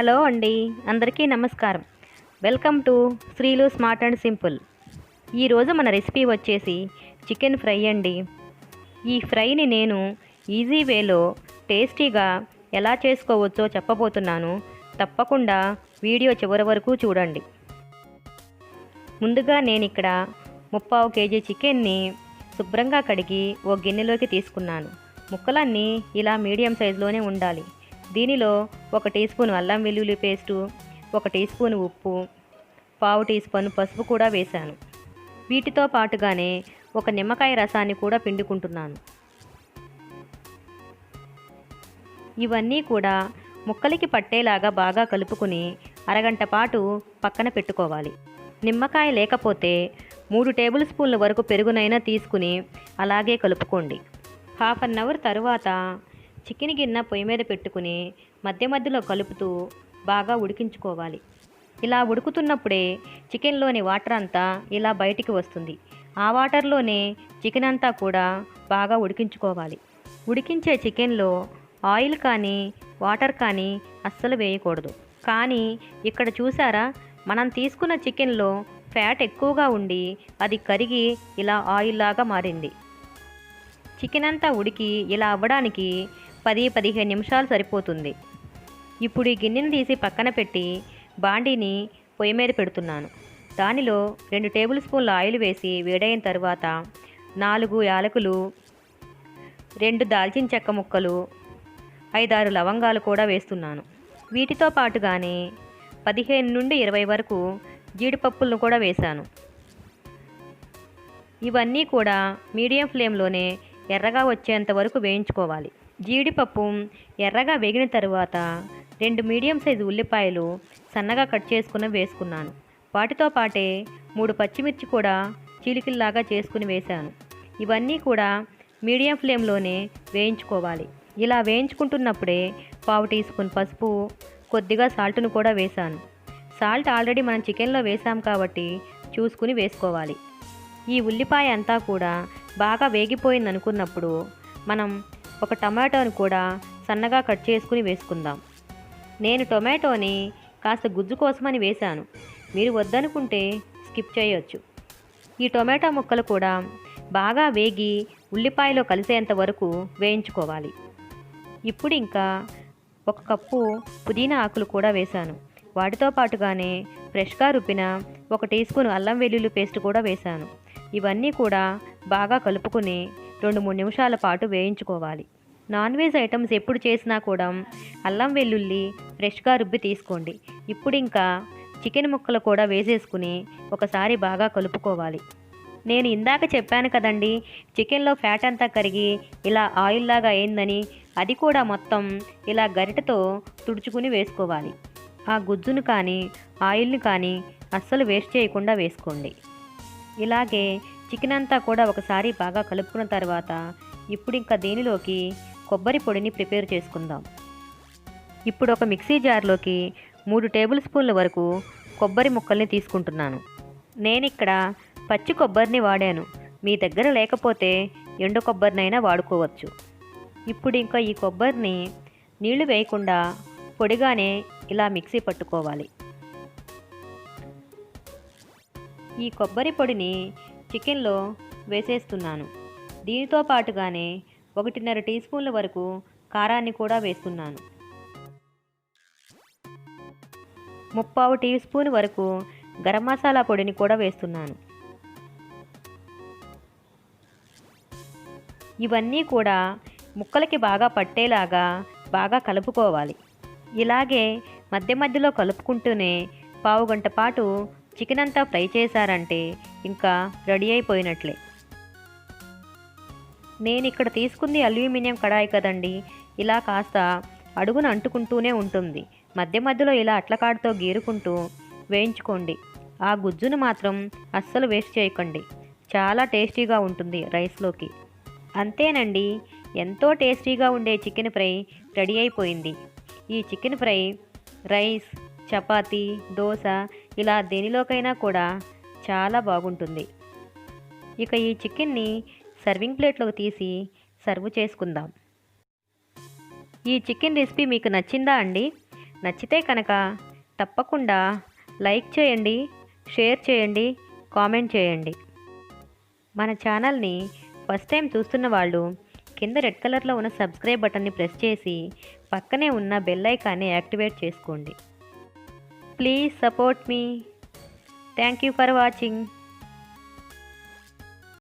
Hello అండి, అందరికీ నమస్కారం. Welcome to Sreelu smart and simple. ఈరోజు మన రెసిపీ వచ్చేసి చికెన్ ఫ్రై అండి. ఈ ఫ్రైని నేను ఈజీ వేలో టేస్టీగా ఎలా చేసుకోవచ్చో చెప్పబోతున్నాను. తప్పకుండా వీడియో చివరి వరకు చూడండి. ముందుగా నేను ఇక్కడ 3/4 కేజీ చికెన్ని శుభ్రంగా కడిగి ఓ గిన్నెలోకి తీసుకున్నాను. ముక్కలన్నీ ఇలా మీడియం సైజులోనే ఉండాలి. దీనిలో 1 టీ స్పూన్ అల్లం వెల్లుల్లి పేస్టు, 1 టీ స్పూన్ ఉప్పు, 1/2 టీ స్పూన్ పసుపు కూడా వేశాను. వీటితో పాటుగానే 1 నిమ్మకాయ రసాన్ని కూడా పిండుకుంటున్నాను. ఇవన్నీ కూడా ముక్కలకి పట్టేలాగా బాగా కలుపుకుని అరగంట పాటు పక్కన పెట్టుకోవాలి. నిమ్మకాయ లేకపోతే 3 టేబుల్ స్పూన్ల వరకు పెరుగునైనా తీసుకుని అలాగే కలుపుకోండి. హాఫ్ అన్ అవర్ తరువాత చికెన్ గిన్నె పొయ్యి మీద పెట్టుకుని మధ్య మధ్యలో కలుపుతూ బాగా ఉడికించుకోవాలి. ఇలా ఉడుకుతున్నప్పుడే చికెన్లోని వాటర్ అంతా ఇలా బయటికి వస్తుంది. ఆ వాటర్లోనే చికెన్ అంతా కూడా బాగా ఉడికించుకోవాలి. ఉడికించే చికెన్లో ఆయిల్ కానీ వాటర్ కానీ అస్సలు వేయకూడదు. కానీ ఇక్కడ చూసారా, మనం తీసుకున్న చికెన్లో ఫ్యాట్ ఎక్కువగా ఉండి అది కరిగి ఇలా ఆయిల్ లాగా మారింది. చికెన్ అంతా ఉడికి ఇలా అవ్వడానికి 10-15 నిమిషాలు సరిపోతుంది. ఇప్పుడు ఈ గిన్నెని తీసి పక్కన పెట్టి బాండీని పొయ్యి మీద పెడుతున్నాను. దానిలో 2 టేబుల్ స్పూన్ల ఆయిల్ వేసి వేడైన తర్వాత 4 యాలకులు, 2 దాల్చిన చెక్క ముక్కలు, 5-6 లవంగాలు కూడా వేస్తున్నాను. వీటితో పాటుగానే 15 నుండి 20 వరకు జీడిపప్పులను కూడా వేశాను. ఇవన్నీ కూడా మీడియం ఫ్లేమ్లోనే ఎర్రగా వచ్చేంత వరకు వేయించుకోవాలి. జీడిపప్పు ఎర్రగా వేగిన తర్వాత 2 మీడియం సైజు ఉల్లిపాయలు సన్నగా కట్ చేసుకుని వేసుకున్నాను. వాటితో పాటే 3 పచ్చిమిర్చి కూడా చీలికల్లాగా చేసుకుని వేశాను. ఇవన్నీ కూడా మీడియం ఫ్లేమ్లోనే వేయించుకోవాలి. ఇలా వేయించుకుంటున్నప్పుడే 1/2 టీ స్పూన్ పసుపు, కొద్దిగా సాల్ట్ను కూడా వేశాను. సాల్ట్ ఆల్రెడీ మనం చికెన్లో వేసాం కాబట్టి చూసుకుని వేసుకోవాలి. ఈ ఉల్లిపాయ అంతా కూడా బాగా వేగిపోయింది అనుకున్నప్పుడు మనం 1 టమాటోని కూడా సన్నగా కట్ చేసుకుని వేసుకుందాం. నేను టొమాటోని కాస్త గుజ్జు కోసమని వేశాను. మీరు వద్దనుకుంటే స్కిప్ చేయొచ్చు. ఈ టొమాటో ముక్కలు కూడా బాగా వేగి ఉల్లిపాయలో కలిసేంత వరకు వేయించుకోవాలి. ఇప్పుడు ఇంకా 1 కప్పు పుదీనా ఆకులు కూడా వేశాను. వాటితో పాటుగానే ఫ్రెష్గా రుబ్బిన 1 టీ స్పూన్ అల్లం వెల్లుల్లి పేస్ట్ కూడా వేశాను. ఇవన్నీ కూడా బాగా కలుపుకుని 2-3 నిమిషాల పాటు వేయించుకోవాలి. నాన్ వెజ్ ఐటమ్స్ ఎప్పుడు చేసినా కూడా అల్లం వెల్లుల్లి ఫ్రెష్గా రుబ్బి తీసుకోండి. ఇప్పుడు ఇంకా చికెన్ ముక్కలు కూడా వేసేసుకుని ఒకసారి బాగా కలుపుకోవాలి. నేను ఇందాక చెప్పాను కదండి, చికెన్లో ఫ్యాట్ అంతా కరిగి ఇలా ఆయిల్ లాగా అయిందని. అది కూడా మొత్తం ఇలా గరిటెతో తుడుచుకుని వేసుకోవాలి. ఆ గుజ్జును కానీ ఆయిల్ని కానీ అస్సలు వేస్ట్ చేయకుండా వేసుకోండి. ఇలాగే చికెన్ అంతా కూడా ఒకసారి బాగా కలుపుకున్న తర్వాత ఇప్పుడు ఇంకా దీనిలోకి కొబ్బరి పొడిని ప్రిపేర్ చేసుకుందాం. ఇప్పుడు ఒక మిక్సీ జార్లోకి 3 టేబుల్ స్పూన్ల వరకు కొబ్బరి ముక్కల్ని తీసుకుంటున్నాను. నేను ఇక్కడ పచ్చి కొబ్బరిని వాడాను. మీ దగ్గర లేకపోతే ఎండు కొబ్బరినైనా వాడుకోవచ్చు. ఇప్పుడు ఇంకా ఈ కొబ్బరిని నీళ్లు వేయకుండా పొడిగానే ఇలా మిక్సీ పట్టుకోవాలి. ఈ కొబ్బరి పొడిని చికెన్లో వేసేస్తున్నాను. దీనితో పాటుగానే 1.5 టీ స్పూన్ల వరకు కారాన్ని కూడా వేస్తున్నాను. 3/4 టీ స్పూన్ వరకు గరం మసాలా పొడిని కూడా వేస్తున్నాను. ఇవన్నీ కూడా ముక్కలకి బాగా పట్టేలాగా బాగా కలుపుకోవాలి. ఇలాగే మధ్య మధ్యలో కలుపుకుంటూనే 1/2 గంట పాటు చికెన్ అంతా ఫ్రై చేశారంటే ఇంకా రెడీ అయిపోయినట్లే. నేను ఇక్కడ తీసుకుంది అల్యూమినియం కడాయి కదండి, ఇలా కాస్త అడుగున అంటుకుంటూనే ఉంటుంది. మధ్య మధ్యలో ఇలా అట్లకాడుతో గీరుకుంటూ వేయించుకోండి. ఆ గుజ్జును మాత్రం అస్సలు వేస్ట్ చేయకండి. చాలా టేస్టీగా ఉంటుంది రైస్లోకి. అంతేనండి, ఎంతో టేస్టీగా ఉండే చికెన్ ఫ్రై రెడీ అయిపోయింది. ఈ chicken fry rice, chapati, dosa ఇలా దేనిలోకైనా కూడా చాలా బాగుంటుంది. ఇక ఈ చికెన్ని సర్వింగ్ ప్లేట్లోకి తీసి సర్వ్ చేసుకుందాం. ఈ చికెన్ రెసిపీ మీకు నచ్చిందా అండి? నచ్చితే కనుక తప్పకుండా లైక్ చేయండి, షేర్ చేయండి, కామెంట్ చేయండి. మన ఛానల్ని ఫస్ట్ టైం చూస్తున్న వాళ్ళు కింద రెడ్ కలర్లో ఉన్న సబ్స్క్రైబ్ బటన్ని ప్రెస్ చేసి పక్కనే ఉన్న బెల్ ఐకాన్ని యాక్టివేట్ చేసుకోండి. Please support me. Thank you for watching.